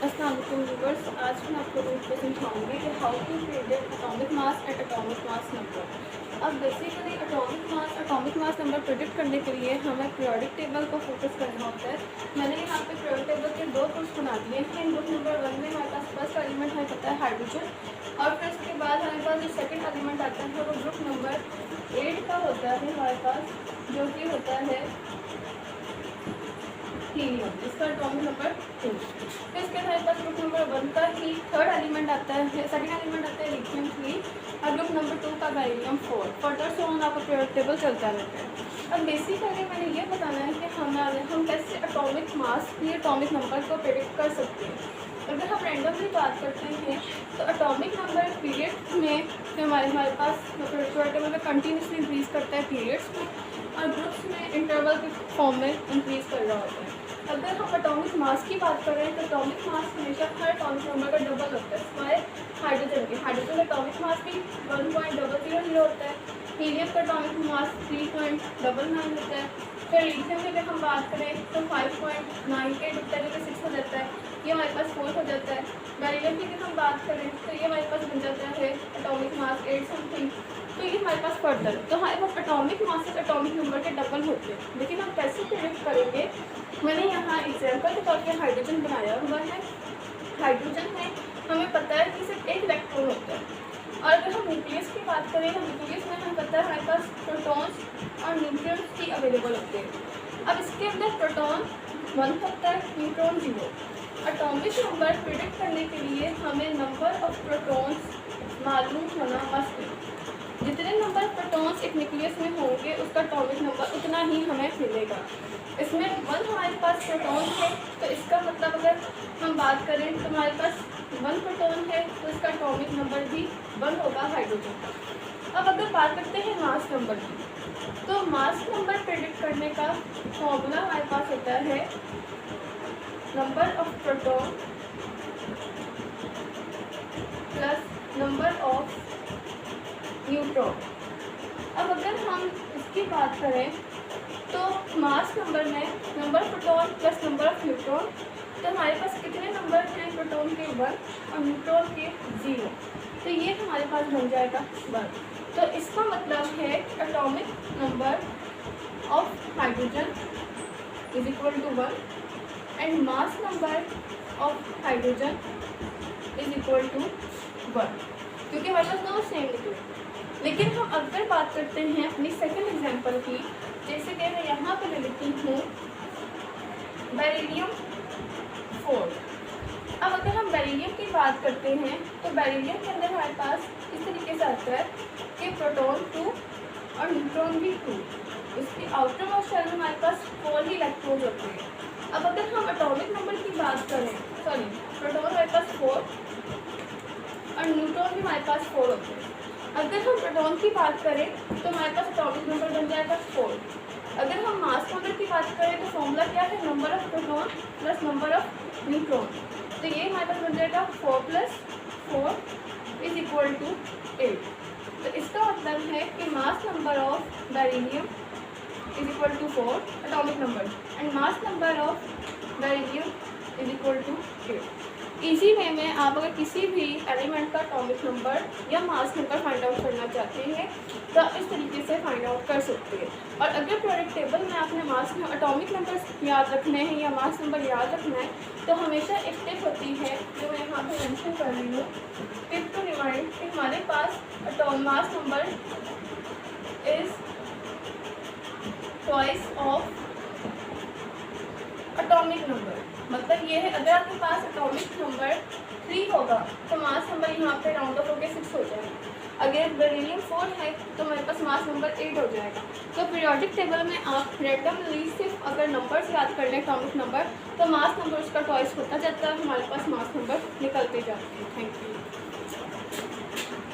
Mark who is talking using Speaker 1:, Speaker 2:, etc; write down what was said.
Speaker 1: अस्सलाम वालेकुम व्यूअर्स, आज मैं आप लोगों को समझाऊंगी कि how to predict atomic mass at atomic mass number. अब basically atomic mass number predict करने के लिए हमें पीरियोडिक टेबल को फोकस करना होता है। मैंने यहाँ पे पीरियोडिक टेबल के दो ग्रुप्स बना दिए हैं। ग्रुप नंबर 1 में हमारे पास फर्स्ट एलिमेंट हमें पता है हाइड्रोजन, और फिर उसके बाद हमारे पास जो सेकेंड एलिमेंट आता है वो ग्रुप नंबर 8 का होता है हमारे पास, जो कि होता है हीलियम, इसका एटॉमिक नंबर 2। फिर इसके हमारे पास ग्रुप नंबर 1 का ही थर्ड एलिमेंट आता है, सेकंड एलिमेंट आता है लिथियम 3, और ग्रुप नंबर 2 का बेरिलियम 4। फर्दर सो ऑन आपका पीरियोडिक टेबल चलता रहता है। अब बेसिकली मैंने ये बताना है कि हम कैसे एटॉमिक मास की एटॉमिक नंबर को प्रेडिक्ट कर सकते हैं। अगर हम रैंडमली बात करते हैं तो एटॉमिक नंबर पीरियड्स में हमारे पास पीरियोडिक टेबल में कंटिन्यूसली इंक्रीज करता है पीरियड्स में, और ग्रुप्स में इंटरवल के फॉर्म में इंक्रीज कर रहा होता है। अगर हम एटॉमिक मास की बात करें तो एटॉमिक मास हमेशा हर एटॉमिक नंबर का डबल होता है, सिवाय हाइड्रोजन का एटॉमिक मास भी 1.000 होता है, हीलियम का एटॉमिक मास 3.99 होता है। फिर लिथियम की अगर हम बात करें तो 5.98 होता है, जो कि 6 हो जाता है, ये हमारे पास 4 हो जाता है। बेरिलियम की अगर हम बात करें तो ये हमारे पास बन जाता है एटॉमिक मास 8 समथिंग, तो ये हमारे पास फर्दर, तो हमारे पास एटॉमिक मास एटॉमिक नंबर के डबल होते हैं। लेकिन हम कैसे प्रेडिक्ट करेंगे, मैंने यहाँ एग्जाम्पल के तौर पर हाइड्रोजन बनाया हुआ है। हाइड्रोजन में हमें पता है कि सिर्फ एक इलेक्ट्रॉन होता है, और अगर हम न्यूक्लियस की बात करें तो न्यूक्लियस में हमें पता है हमारे पास प्रोटॉन्स और न्यूट्रॉन्स ही अवेलेबल होते हैं। अब इसके अंदर प्रोटॉन 1 होता है, न्यूट्रॉन 0। एटॉमिक नंबर प्रेडिक्ट करने के लिए हमें नंबर ऑफ प्रोटॉन्स मालूम होना मस्ट है। जितने नंबर प्रोटॉन्स एक न्यूक्लियस में होंगे उसका एटॉमिक नंबर उतना ही हमें मिलेगा। इसमें 1 हमारे पास प्रोटॉन है, तो इसका मतलब अगर हम बात करें तो हमारे पास 1 प्रोटॉन है, तो इसका एटॉमिक नंबर भी 1 होगा हाइड्रोजन का। अब अगर बात करते हैं मास नंबर की, तो मास नंबर प्रेडिक्ट करने का फॉर्मूला हमारे पास होता है number of proton plus number of neutron. अब अगर हम इसकी बात करें तो मास नंबर में number proton plus number of neutron, तो हमारे पास कितने नंबर हैं प्रोटॉन के 1 और न्यूट्रॉन के 0, तो ये हमारे पास बन जाएगा 1। तो इसका मतलब है atomic number of hydrogen is equal to 1 and mass number of hydrogen is equal to 1, क्योंकि हमारे पास दोनों सेम निकले। लेकिन हम अगर बात करते हैं अपनी सेकंड एग्जांपल की, जैसे कि मैं यहाँ पर लिखती हूँ बेरिलियम 4। अब अगर हम बेरिलियम की बात करते हैं तो बेरिलियम के अंदर हमारे पास इस तरीके से आता है कि प्रोटॉन 2 और न्यूट्रॉन भी 2। इसके आउटर मोस्ट शेल में हमारे पास 4 ही इलेक्ट्रॉन्स होते हैं। अब अगर हम एटॉमिक नंबर की बात करें, प्रोटॉन हमारे पास 4 और न्यूट्रॉन भी हमारे पास 4 होते हैं। अगर हम प्रोटॉन की बात करें तो हमारे पास एटॉमिक नंबर बन जाएगा 4। अगर हम मास नंबर की बात करें तो फॉर्मूला क्या है, number of proton plus number of neutron, तो ये हमारे पास बन जाएगा 4 + 4 इज इक्वल टू 8। तो इसका मतलब है कि mass number of beryllium is equal to 4 atomic number, and mass number of beryllium is equal to 8। Easy way में आप अगर किसी भी एलिमेंट का एटॉमिक नंबर या मास नंबर फाइंड आउट करना चाहते हैं तो आप इस तरीके से फाइंड आउट कर सकते हैं। और अगर पीरियोडिक टेबल में आपने मास में एटॉमिक नंबर याद रखने हैं या मास नंबर याद रखना है, तो हमेशा एक टिप होती है जो मैं यहाँ पे मेंशन कर रही हूँ, टिप टू रिमाइंड कि हमारे पास mass number is twice of atomic number. मतलब ये है, अगर आपके पास एटॉमिक नंबर 3 होगा तो मास नंबर यहाँ पे राउंड ऑफ होकर 6 हो जाएगा। अगर बेरिलियम 4 है तो हमारे पास मास नंबर 8 हो जाएगा। तो पीरियोडिक टेबल में आप रैंडमली सिर्फ अगर नंबर्स याद कर लें एटॉमिक नंबर, तो मास नंबर उसका ट्वाइस होता जाता है, हमारे पास मास नंबर निकलते जाते हैं। Thank you.